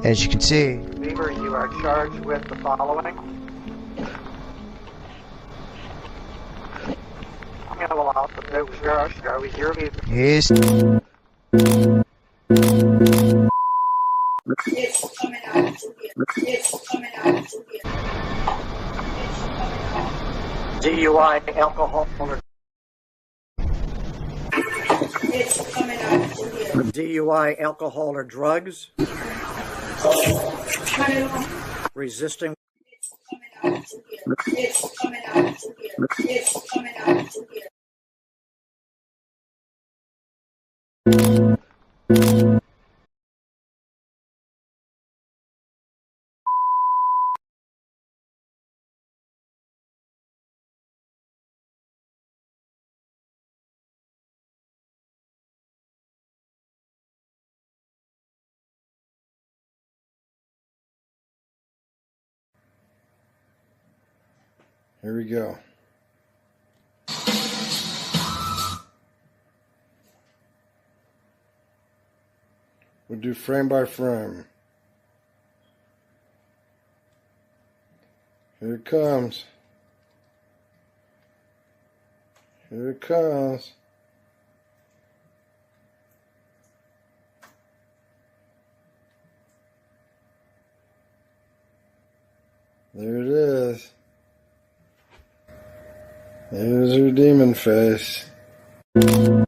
As you can see, Beaver, you are charged with the following. I'm going to allow the picture. Shall we hear me? is It's coming out. It's coming out. DUI, alcohol, or It's coming out. DUI, alcohol, or drugs. Turn it on. Resisting. It's coming out. It's coming out. It's coming out. Here we go. We'll do frame by frame. Here it comes. Here it comes. There it is. There's her demon face. You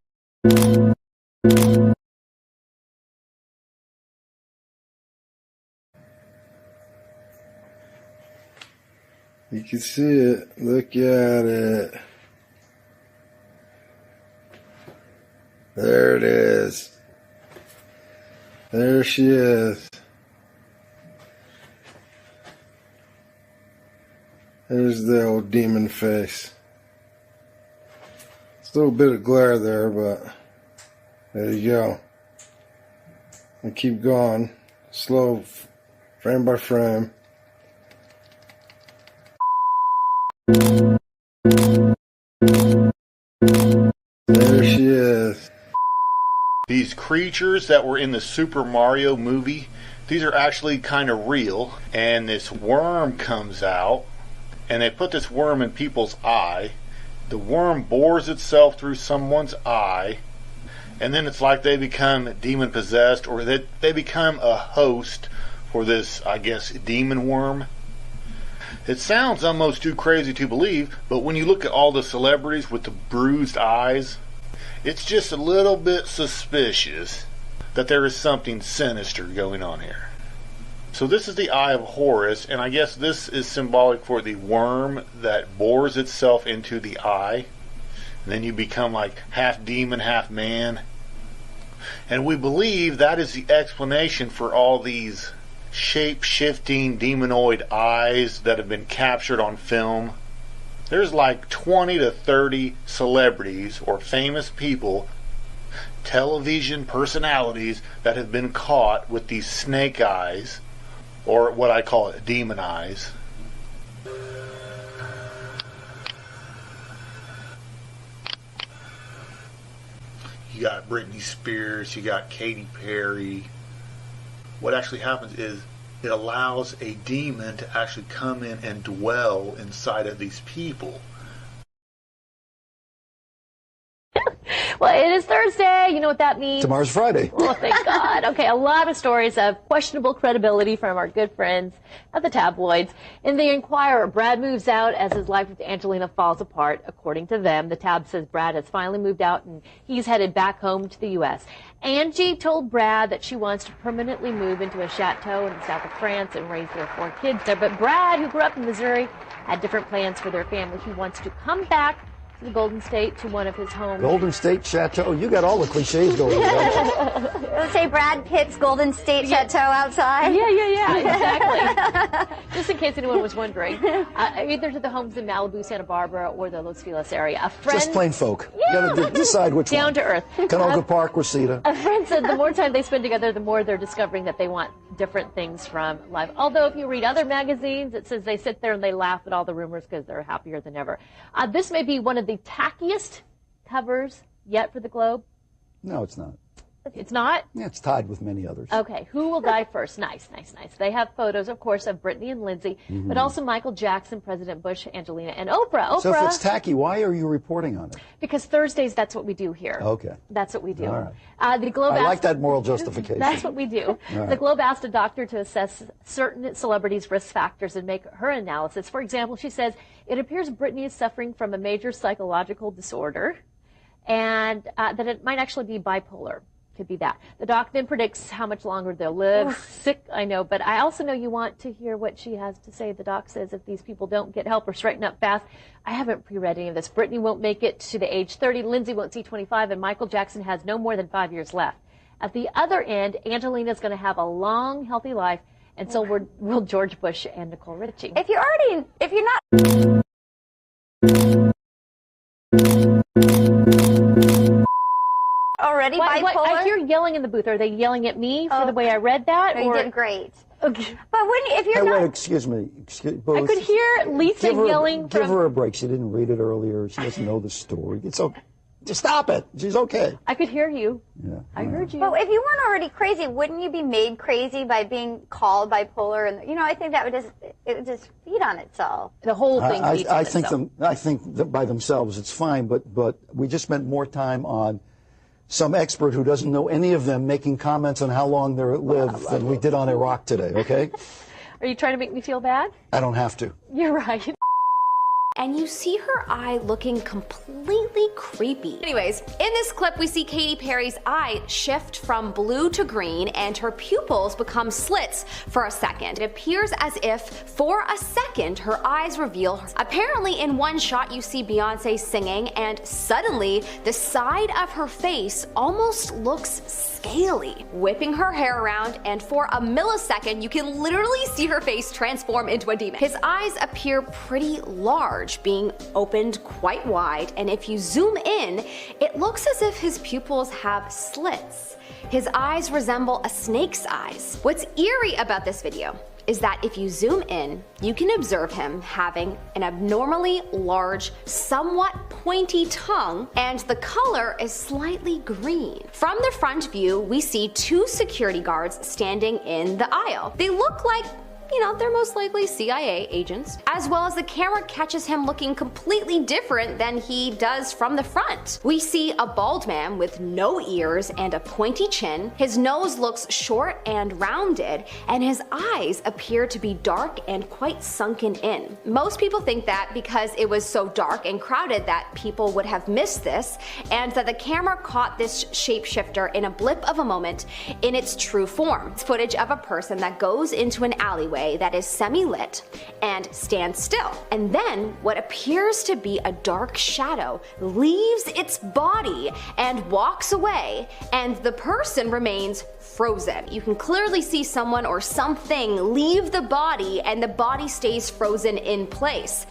can see it. Look at it. There it is. There she is. There's the old demon face. It's a little bit of glare there, but there you go. And keep going. Slow, frame by frame. There she is. These creatures that were in the Super Mario movie, these are actually kind of real. And this worm comes out, and they put this worm in people's eye. The worm bores itself through someone's eye, and then it's like they become demon possessed, or that they become a host for this, I guess, demon worm. It sounds almost too crazy to believe, but when you look at all the celebrities with the bruised eyes, it's just a little bit suspicious that there is something sinister going on here. So this is the Eye of Horus, and I guess this is symbolic for the worm that bores itself into the eye. And then you become like half demon, half man. And we believe that is the explanation for all these shape-shifting demonoid eyes that have been captured on film. There's like 20 to 30 celebrities or famous people, television personalities, that have been caught with these snake eyes, or what I call it, demon eyes. You got Britney Spears, you got Katy Perry. What actually happens is it allows a demon to actually come in and dwell inside of these people. Well, it is Thursday. You know what that means? Tomorrow's Friday. Oh, thank God. Okay, a lot of stories of questionable credibility from our good friends at the tabloids. In the Inquirer, Brad moves out as his life with Angelina falls apart. According to them, the tab says Brad has finally moved out and he's headed back home to the U.S. Angie told Brad that she wants to permanently move into a chateau in the south of France and raise their 4 kids there. But Brad, who grew up in Missouri, had different plans for their family. He wants to come back to the Golden State, to one of his homes. Golden State Chateau. You got all the cliches going on. Let's say Brad Pitt's Golden State Chateau outside. Yeah, exactly. Just in case anyone was wondering, either to the homes in Malibu, Santa Barbara, or the Los Feliz area. A friend, Just plain folk. You got to decide which down one. to earth. Canoga Park, Reseda. A friend said the more time they spend together, the more they're discovering that they want different things from life. Although if you read other magazines, it says they sit there and they laugh at all the rumors because they're happier than ever. This may be one of the tackiest covers yet for the Globe. No, it's not. It's not? Yeah, it's tied with many others. Okay, who will die first? Nice. They have photos, of course, of Britney and Lindsay, but also Michael Jackson, President Bush, Angelina, and Oprah. So if it's tacky, why are you reporting on it? Because Thursdays, that's what we do here. Okay. That's what we do. All right. The Globe I like asked- that moral justification. That's what we do. The Globe asked a doctor to assess certain celebrities' risk factors and make her analysis. For example, she says, it appears Britney is suffering from a major psychological disorder and that it might actually be bipolar. Could be that. The doc then predicts how much longer they'll live. Sick, I know, but I also know you want to hear what she has to say. The doc says if these people don't get help or straighten up fast, I haven't pre-read any of this. Britney won't make it to the age 30, Lindsay won't see 25, and Michael Jackson has no more than 5 years left. At the other end, Angelina's going to have a long, healthy life, and so will George Bush and Nicole Richie. If you're not already bipolar. I hear yelling in the booth. Are they yelling at me for the way I read that? No, you did great. Okay. But if you're Hey, not, wait, excuse me. I could hear Lisa yelling Give from... her a break. She didn't read it earlier. She doesn't know the story. It's okay. Just stop it. She's okay. I could hear you. Yeah. I heard you. but if you weren't already crazy, wouldn't you be made crazy by being called bipolar? And I think that would just feed on itself. The whole thing feeds on I think itself. I think that by themselves it's fine, but we just spent more time on some expert who doesn't know any of them making comments on how long they live than we did on Iraq today, okay? Are you trying to make me feel bad? I don't have to. You're right. And you see her eye looking completely creepy. Anyways, in this clip, we see Katy Perry's eye shift from blue to green and her pupils become slits for a second. It appears as if, for a second, her eyes reveal her. Apparently, in one shot, you see Beyonce singing, and suddenly, the side of her face almost looks scaly. Whipping her hair around, and for a millisecond, you can literally see her face transform into a demon. His eyes appear pretty large, being opened quite wide, and if you zoom in, it looks as if his pupils have slits. His eyes resemble a snake's eyes. What's eerie about this video is that if you zoom in, you can observe him having an abnormally large, somewhat pointy tongue, and the color is slightly green. From the front view, we see two security guards standing in the aisle. They look like they're most likely CIA agents, as well as the camera catches him looking completely different than he does from the front. We see a bald man with no ears and a pointy chin. His nose looks short and rounded, and his eyes appear to be dark and quite sunken in. Most people think that because it was so dark and crowded that people would have missed this, and that the camera caught this shapeshifter in a blip of a moment in its true form. It's footage of a person that goes into an alleyway that is semi-lit and stands still. And then what appears to be a dark shadow leaves its body and walks away, and the person remains frozen. You can clearly see someone or something leave the body, and the body stays frozen in place.